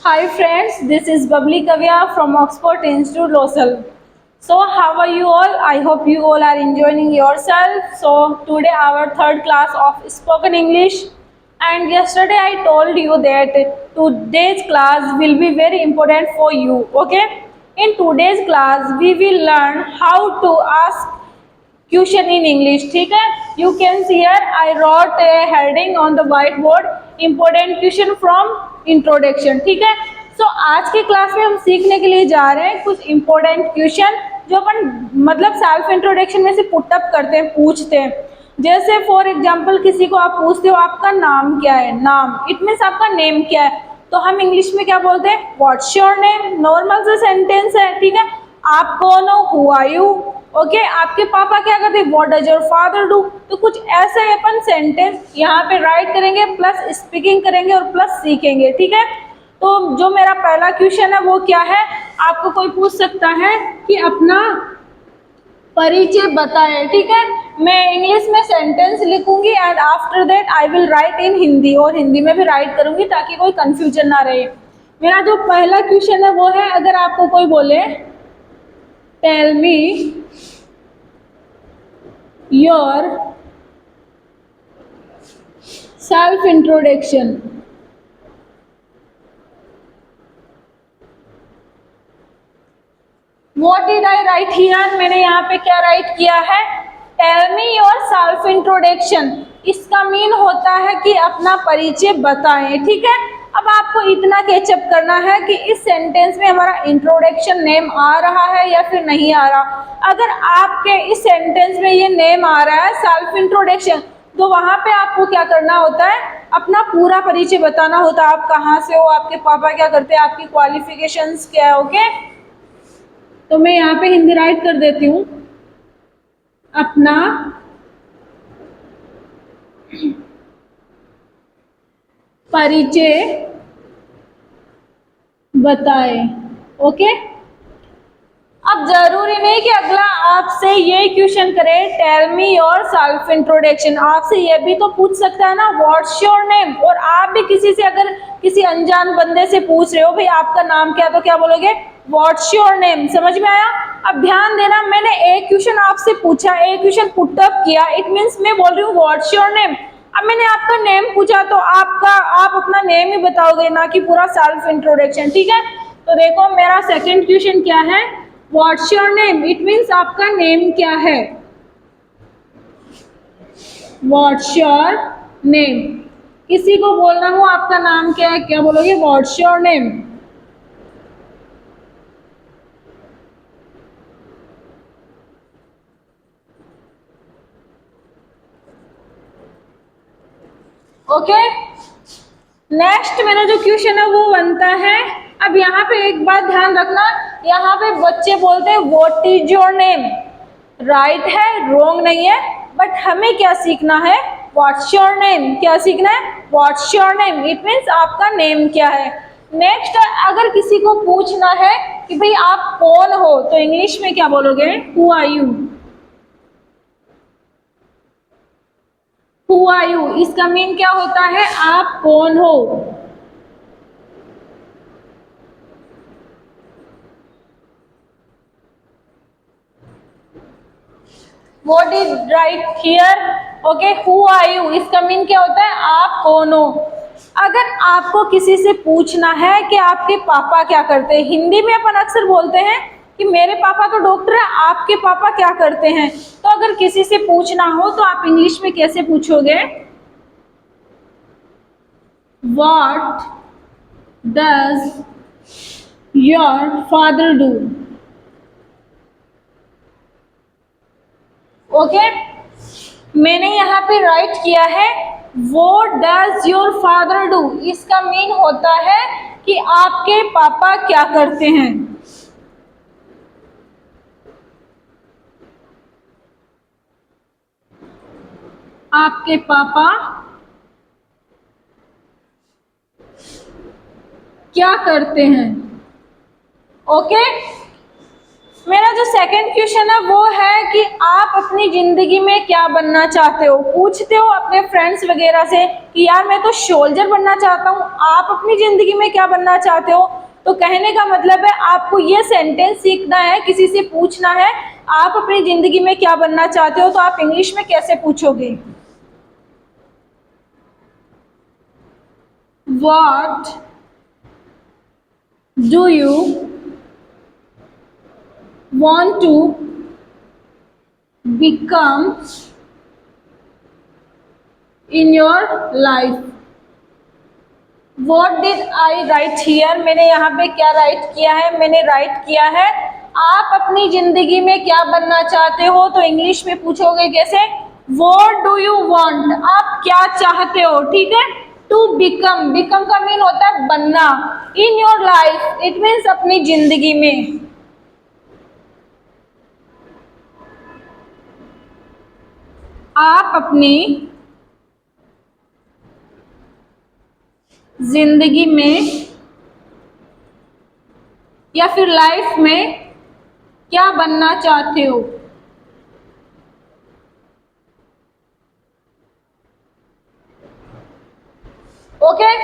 Hi friends, this is Babli Kavya from Oxford Institute Losal. So how are you all? I hope you all are enjoying yourself. So today our third class of spoken English, and yesterday I told you that today's class will be very important for you. Okay? In today's class we will learn how to ask question in English. ठीक है, you can see here I wrote a heading on the whiteboard, important question from introduction. ठीक है, सो आज के class में हम सीखने के लिए जा रहे हैं कुछ इंपॉर्टेंट क्वेश्चन जो अपन मतलब सेल्फ इंट्रोडक्शन में से पुटअप करते हैं, पूछते हैं. जैसे फॉर एग्जाम्पल किसी को आप पूछते हो आपका नाम क्या है, नाम इट मीन्स आपका नेम क्या है, तो हम इंग्लिश में क्या बोलते हैं, व्हाट्स योर नेम. नॉर्मल सा सेंटेंस है. ठीक है, आप कौन हो, हु आर यू. ओके, आपके पापा क्या करते हैं, what does your father do. तो कुछ ऐसे अपन सेंटेंस यहाँ पे राइट करेंगे, प्लस स्पीकिंग करेंगे और प्लस सीखेंगे. ठीक है, तो जो मेरा पहला क्वेश्चन है वो क्या है, आपको कोई पूछ सकता है कि अपना परिचय बताएं. ठीक है, मैं इंग्लिश में सेंटेंस लिखूंगी and after that I will write in Hindi, और हिंदी में भी राइट करूंगी ताकि कोई कंफ्यूजन ना रहे. मेरा जो पहला क्वेश्चन है वो है, अगर आपको कोई बोले tell me your self introduction. What did I write here, मैंने यहाँ पे क्या राइट किया है, tell me your self introduction. इसका मीन होता है कि अपना परिचय बताएं. ठीक है, अब आपको इतना कैचअप करना है कि इस सेंटेंस में हमारा इंट्रोडक्शन नेम आ रहा है या फिर नहीं आ रहा. अगर आपके इस सेंटेंस में ये नेम आ रहा है सेल्फ इंट्रोडक्शन, तो वहां पे आपको क्या करना होता है, अपना पूरा परिचय बताना होता है. आप कहाँ से हो, आपके पापा क्या करते हैं, आपकी क्वालिफिकेशंस क्या है. ओके, तो मैं यहाँ पे हिंदी राइट कर देती हूँ, अपना परिचय बताए. ओके, अब जरूरी नहीं कि अगला आपसे ये क्वेश्चन करे tell me your self introduction. आपसे ये भी तो पूछ सकता है ना, व्हाट्स योर नेम. और आप भी किसी से अगर किसी अनजान बंदे से पूछ रहे हो भाई आपका नाम क्या, तो क्या बोलोगे, व्हाट्स योर नेम. समझ में आया. अब ध्यान देना, मैंने एक क्वेश्चन आपसे पूछा, एक क्वेश्चन पुटअप किया, इट मीन्स मैं बोल रही हूँ व्हाट्स योर नेम. अब मैंने आपका नेम पूछा तो आप अपना नेम ही बताओगे, ना कि पूरा सेल्फ इंट्रोडक्शन. ठीक है, तो देखो मेरा सेकंड क्वेश्चन क्या है, what's your name. It means आपका नेम क्या है, व्हाट्स योर नेम. किसी को बोलना हो आपका नाम क्या है, क्या बोलोगे, what's your name. Okay, next मेरा जो क्वेश्चन है वो बनता है, अब यहाँ पे एक बात ध्यान रखना, यहाँ पे बच्चे बोलते हैं what is your name. Right है, रॉन्ग नहीं है, बट हमें क्या सीखना है, व्हाट्स योर नेम. क्या सीखना है, what's your name. It means आपका नेम क्या है. नेक्स्ट, अगर किसी को पूछना है कि भाई आप कौन हो, तो इंग्लिश में क्या बोलोगे, who are you. Who are you, इसका मीन क्या होता है, आप कौन हो. What is right here? Okay, who are you? इसका मीन क्या होता है, आप कौन हो. अगर आपको किसी से पूछना है कि आपके पापा क्या करते हैं, हिंदी में अपन अक्सर बोलते हैं कि मेरे पापा तो डॉक्टर है, आपके पापा क्या करते हैं. तो अगर किसी से पूछना हो तो आप इंग्लिश में कैसे पूछोगे, What does your father do? Okay, मैंने यहाँ पे राइट किया है what does your father do. इसका मीन होता है कि आपके पापा क्या करते हैं. आपके पापा क्या करते हैं. ओके, मेरा जो सेकंड क्वेश्चन है वो है कि आप अपनी जिंदगी में क्या बनना चाहते हो। पूछते हो अपने फ्रेंड्स वगैरह से कि यार मैं तो सोल्जर बनना चाहता हूँ, आप अपनी जिंदगी में क्या बनना चाहते हो। तो कहने का मतलब है आपको ये सेंटेंस सीखना है, किसी से पूछना है आप अपनी जिंदगी में क्या बनना चाहते हो। तो आप इंग्लिश में कैसे पूछोगे? What do you want to become in your life? What did I write here? मैंने यहाँ पे क्या राइट किया है? मैंने राइट किया है आप अपनी जिंदगी में क्या बनना चाहते हो। तो इंग्लिश में पूछोगे कैसे? What do you want? आप क्या चाहते हो, ठीक है। To become, become का मीन होता है बनना। In your life, it means अपनी जिंदगी में। आप अपनी जिंदगी में या फिर लाइफ में क्या बनना चाहते हो। ओके,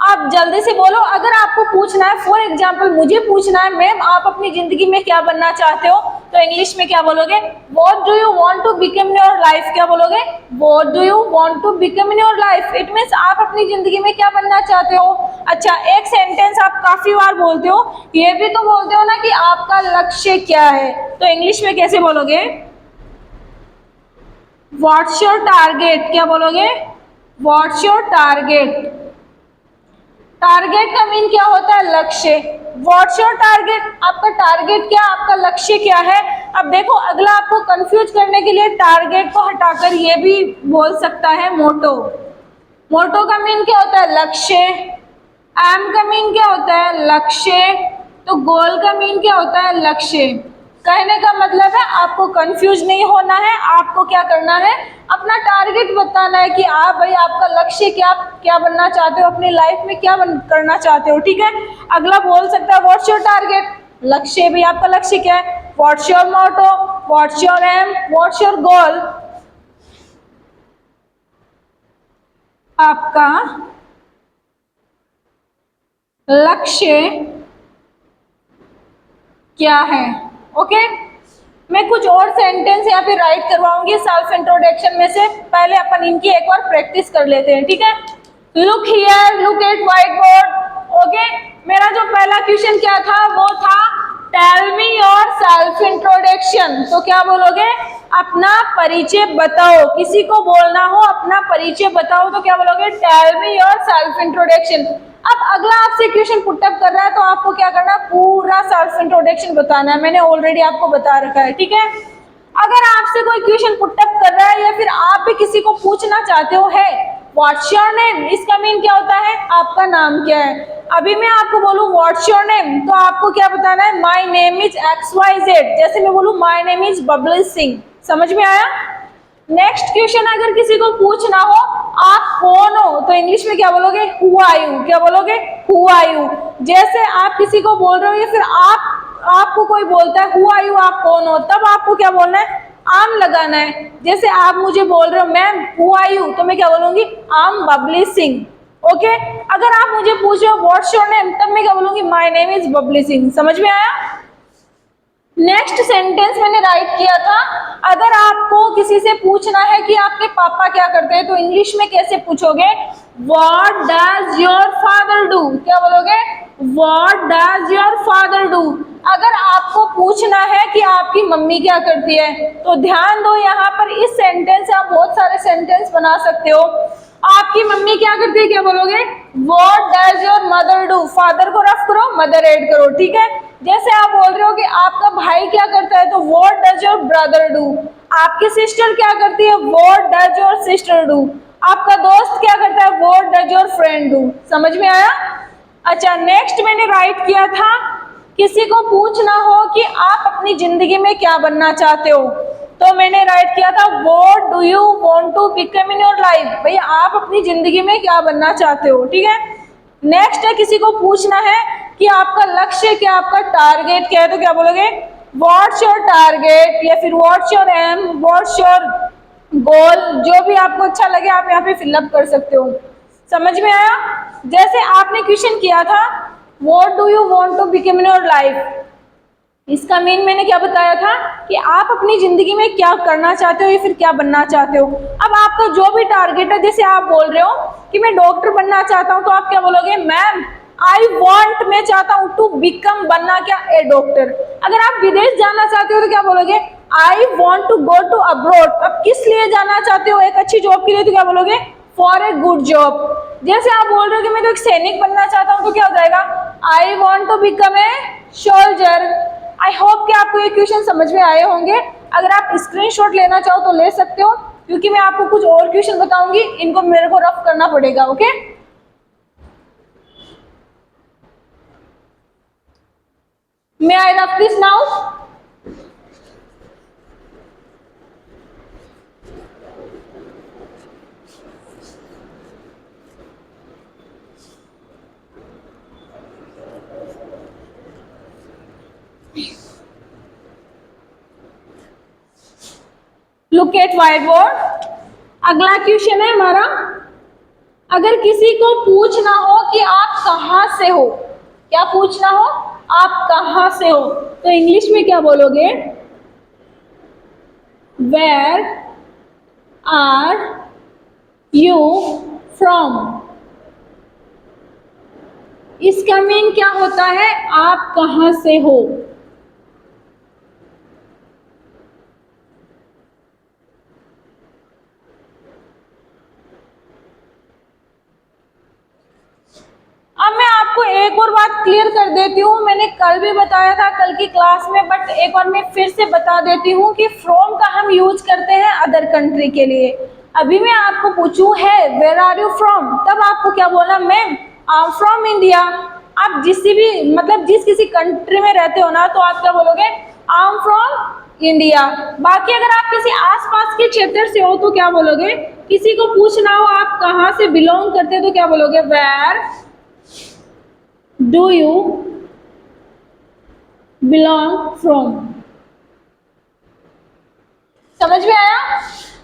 आप जल्दी से बोलो। अगर आपको पूछना है, फॉर एग्जाम्पल मुझे पूछना है मैम आप अपनी जिंदगी में क्या बनना चाहते हो, तो इंग्लिश में क्या बोलोगे? What do you want to become in your life? क्या बोलोगे? What do you want to become in your life. It means आप अपनी जिंदगी में क्या बनना चाहते हो। अच्छा, एक सेंटेंस आप काफी बार बोलते हो, ये भी तो बोलते हो ना कि आपका लक्ष्य क्या है। तो इंग्लिश में कैसे बोलोगे? What's your target? क्या बोलोगे? What's your target? टारगेट का मीन क्या होता है? लक्ष्य। What's your target? आपका टारगेट क्या, आपका लक्ष्य क्या है। अब देखो, अगला आपको कंफ्यूज करने के लिए टारगेट को हटाकर ये भी बोल सकता है मोटो। मोटो का मीन क्या होता है? लक्ष्य। एम का मीन क्या होता है? लक्ष्य। तो गोल का मीन क्या होता है? लक्ष्य। कहने का मतलब है आपको कंफ्यूज नहीं होना है, आपको क्या करना है, अपना टारगेट बताना है कि आप भाई आपका लक्ष्य क्या, क्या बनना चाहते हो अपनी लाइफ में, क्या करना चाहते हो, ठीक है। अगला बोल सकता है व्हाट्स योर टारगेट? लक्ष्य भी आपका लक्ष्य क्या है। What's your motto? What's your aim? What's your goal? आपका लक्ष्य क्या है। ओके, मैं कुछ और सेंटेंस यहाँ पे राइट करवाऊंगी सेल्फ इंट्रोडक्शन में से। पहले अपन इनकी एक बार प्रैक्टिस कर लेते हैं, ठीक है। Look here, look at whiteboard. Okay, मेरा जो पहला क्वेश्चन क्या था वो था tell me your self introduction. तो क्या बोलोगे? अपना परिचय बताओ। किसी को बोलना हो अपना परिचय बताओ तो क्या बोलोगे? Tell me your self introduction. अब अगला आपसे क्वेश्चन पुटअप कर रहा है तो आपको क्या करना है? पूरा सेल्फ इंट्रोडक्शन बताना है। मैंने ऑलरेडी आपको बता रखा है, ठीक है। अगर आपसे कोई क्वेश्चन पुटअप कर रहा है या फिर आप भी किसी को पूछना चाहते हो है व्हाट्स योर नेम, इसका मीन क्या होता है? आपका नाम क्या है। अभी मैं आपको बोलूं व्हाट्स योर नेम तो आपको क्या बताना है? My name is XYZ। जैसे मैं बोलूं my name is Babli Singh. समझ में आया? नेक्स्ट क्वेश्चन अगर किसी को पूछना हो आप कौन हो तो इंग्लिश में क्या बोलोगे? Who are you. क्या बोलोगे? Who are you. जैसे आप किसी को बोल रहे हो या फिर आपको कोई बोलता है हु आर यू, आप कौन हो, तब आपको क्या बोलना है? आम लगाना है। जैसे आप मुझे बोल रहे हो मैम हु आर यू तो मैं क्या बोलूंगी? आम बबली सिंह। ओके, अगर आप मुझे पूछ रहे हो व्हाट्स योर नेम तब मैं क्या बोलूंगी? My name is Babli Singh. समझ में आया? नेक्स्ट सेंटेंस मैंने राइट किया था अगर आपको किसी से पूछना है कि आपके पापा क्या करते हैं तो इंग्लिश में कैसे पूछोगे? What does your father do. क्या बोलोगे? What does your father do. अगर आपको पूछना है कि आपकी मम्मी क्या करती है तो ध्यान दो यहाँ पर इस सेंटेंस से आप बहुत सारे सेंटेंस बना सकते हो। आपकी मम्मी क्या करती है? क्या बोलोगे? What does your mother do. Father को रफ करो, मदर ऐड करो, ठीक है। जैसे आप बोल रहे हो कि आपका भाई क्या करता है तो what does your brother do. आपकी सिस्टर क्या करती है? What does your sister do. आपका दोस्त क्या करता है? What does your friend do. समझ में आया? अच्छा, नेक्स्ट मैंने राइट किया था किसी को पूछना हो कि आप अपनी जिंदगी में क्या बनना चाहते हो तो मैंने राइट किया था what do you want to become in your life. भैया आप अपनी जिंदगी में क्या बनना चाहते हो, ठीक है। नेक्स्ट है किसी को पूछना है कि आपका लक्ष्य क्या, आपका टारगेट क्या है तो क्या बोलोगे? व्हाट्स योर टारगेट या फिर what's your aim, what's your goal, जो भी आपको अच्छा लगे आप यहाँ पे फिलअप कर सकते हो। समझ में आया? जैसे आपने क्वेश्चन किया था what do you want to become in your life, इसका मीन मैंने क्या बताया था कि आप अपनी जिंदगी में क्या करना चाहते हो या फिर क्या बनना चाहते हो। अब आपका जो भी टारगेट है, जैसे आप बोल रहे हो कि मैं डॉक्टर बनना चाहता हूँ, तो आप क्या बोलोगे? मैम आई वॉन्ट, मैं चाहता हूँ टू बिकम, बनना क्या? A doctor. अगर आप विदेश जाना चाहते हो तो क्या बोलोगे? I want to go to abroad. अब किस लिए जाना चाहते हो? एक अच्छी जॉब के लिए, तो क्या बोलोगे? For a good job. जैसे आप बोल रहे हो कि मैं तो एक सैनिक बनना चाहता हूँ, तो क्या हो जाएगा? I want to become a soldier. I hope कि आपको ये क्वेश्चन समझ में आए होंगे। अगर आप स्क्रीनशॉट लेना चाहो तो ले सकते हो, क्योंकि मैं आपको कुछ और क्वेश्चन बताऊंगी, इनको मेरे को रफ करना पड़ेगा। Okay, may I rough this now? Look at white board. अगला क्वेश्चन है हमारा, अगर किसी को पूछना हो कि आप कहाँ से हो, क्या पूछना हो? आप कहाँ से हो, तो इंग्लिश में क्या बोलोगे? Where are you from. इसका मीन क्या होता है? आप कहाँ से हो। अब मैं आपको एक और बात क्लियर कर देती हूँ, मैंने कल भी बताया था कल की क्लास में, बट एक बार मैं फिर से बता देती हूँ कि फ्रॉम का हम यूज करते हैं अदर कंट्री के लिए। अभी मैं आपको पूछूं है वेयर आर यू फ्रॉम, तब आपको क्या बोलना? Ma'am I am from India. आप जिस भी मतलब जिस किसी कंट्री में रहते हो ना, तो आप क्या बोलोगे? I am from India. बाकी अगर आप किसी आसपास के क्षेत्र से हो तो क्या बोलोगे? किसी को पूछना हो आप कहाँ से बिलोंग करते हो, तो क्या बोलोगे? Where do you belong from. समझ में आया?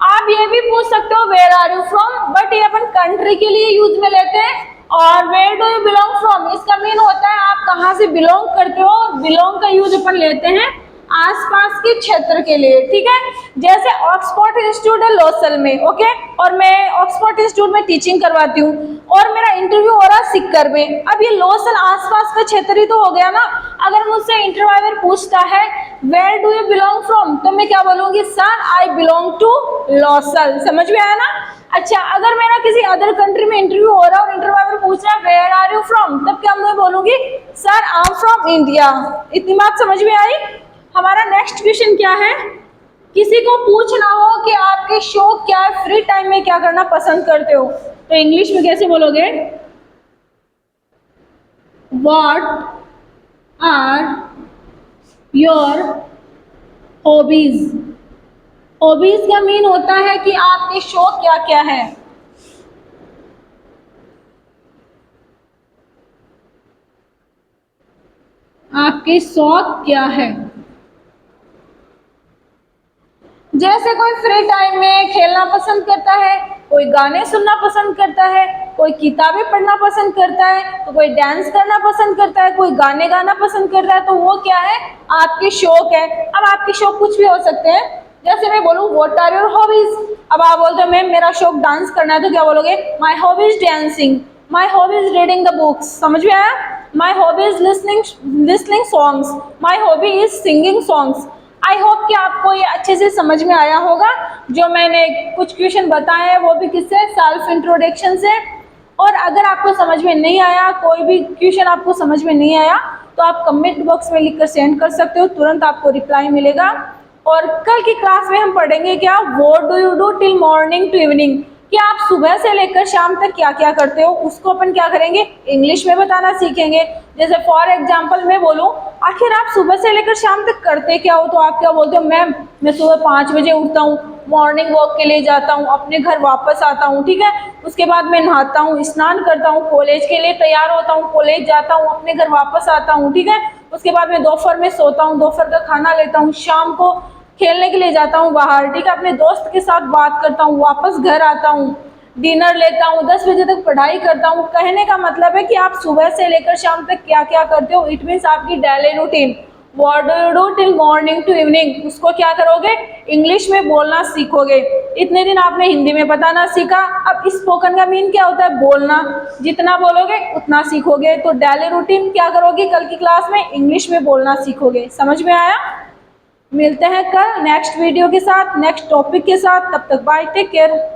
आप ये भी पूछ सकते हो where are you from, but ये अपन कंट्री के लिए यूज में लेते हैं। और where do you belong from, इसका मीन होता है आप कहाँ से बिलोंग करते हो। बिलोंग का यूज अपन लेते हैं आसपास के क्षेत्र के लिए, ठीक है? जैसे ऑक्सफोर्ड इंस्टीट्यूट है लोसल में, ओके, और मैं ऑक्सफोर्ड इंस्टीट्यूट में टीचिंग करवाती हूँ और मेरा इंटरव्यू हो रहा सिक्कर में। अब ये लोसल आसपास का क्षेत्र ही तो हो गया ना। अगर मुझसे इंटरव्यूअर पूछता है where do you belong from, तो मैं क्या बोलूंगी? सर आई बिलोंग टू लोसल। समझ में आया ना? अच्छा, अगर मेरा किसी अदर कंट्री में इंटरव्यू हो रहा है और इंटरव्यूअर पूछ रहा है वेयर आर यू फ्रॉम, तब क्या मैं बोलूंगी? Sir I am from India. इतनी बात समझ में आई? हमारा नेक्स्ट क्वेश्चन क्या है? किसी को पूछना हो कि आपके शौक क्या है, फ्री टाइम में क्या करना पसंद करते हो, तो इंग्लिश में कैसे बोलोगे? What are your hobbies. Hobbies का मीन होता है कि आपके शौक क्या क्या है। आपके शौक क्या है? जैसे कोई फ्री टाइम में खेलना पसंद करता है, कोई गाने सुनना पसंद करता है, कोई किताबें पढ़ना पसंद करता है, तो कोई डांस करना पसंद करता है, कोई गाने गाना पसंद करता है, तो वो क्या है? आपके शौक है। अब आपके शौक कुछ भी हो सकते हैं। जैसे मैं बोलूँ व्हाट आर योर हॉबीज, अब आप बोलते हो मैम मेरा शौक डांस करना है, तो क्या बोलोगे? My hobby is dancing, my hobby is reading the books. समझ में आया? My hobby is listening songs, my hobby is singing songs. I hope कि आपको ये अच्छे से समझ में आया होगा। जो मैंने कुछ क्वेश्चन बताए हैं वो भी किससे? सेल्फ इंट्रोडक्शन से। और अगर आपको समझ में नहीं आया, कोई भी क्वेश्चन आपको समझ में नहीं आया, तो आप कमेंट बॉक्स में लिखकर सेंड कर सकते हो, तुरंत आपको रिप्लाई मिलेगा। और कल की क्लास में हम पढ़ेंगे क्या? What do you do till morning to evening, कि आप सुबह से लेकर शाम तक क्या क्या करते हो, उसको अपन क्या करेंगे? इंग्लिश में बताना सीखेंगे। जैसे फॉर एग्जाम्पल मैं बोलूँ आखिर आप सुबह से लेकर शाम तक करते क्या हो, तो आप क्या बोलते हो? मैम मैं सुबह 5 बजे उठता हूँ, मॉर्निंग वॉक के लिए जाता हूँ, अपने घर वापस आता हूँ, ठीक है, उसके बाद मैं नहाता हूँ, स्नान करता हूँ, कॉलेज के लिए तैयार होता हूँ, कॉलेज जाता हूँ, अपने घर वापस आता हूँ, ठीक है, उसके बाद मैं दोपहर में सोता हूँ, दोपहर का खाना लेता हूँ, शाम को खेलने के लिए जाता हूँ बाहर, ठीक है, अपने दोस्त के साथ बात करता हूँ, वापस घर आता हूँ, डिनर लेता हूँ, 10 बजे तक पढ़ाई करता हूँ। कहने का मतलब है कि आप सुबह से लेकर शाम तक क्या क्या करते हो, इट मीन्स आपकी daily routine. What do you do till morning to evening, उसको क्या करोगे, इंग्लिश में बोलना सीखोगे। इतने दिन आपने हिंदी में बताना सीखा, अब स्पोकन का मीन क्या होता है, बोलना। जितना बोलोगे उतना सीखोगे। तो डेली रूटीन क्या करोगे, कल की क्लास में इंग्लिश में बोलना सीखोगे। समझ में आया? मिलते हैं कल नेक्स्ट वीडियो के साथ, नेक्स्ट टॉपिक के साथ। तब तक बाय, टेक केयर।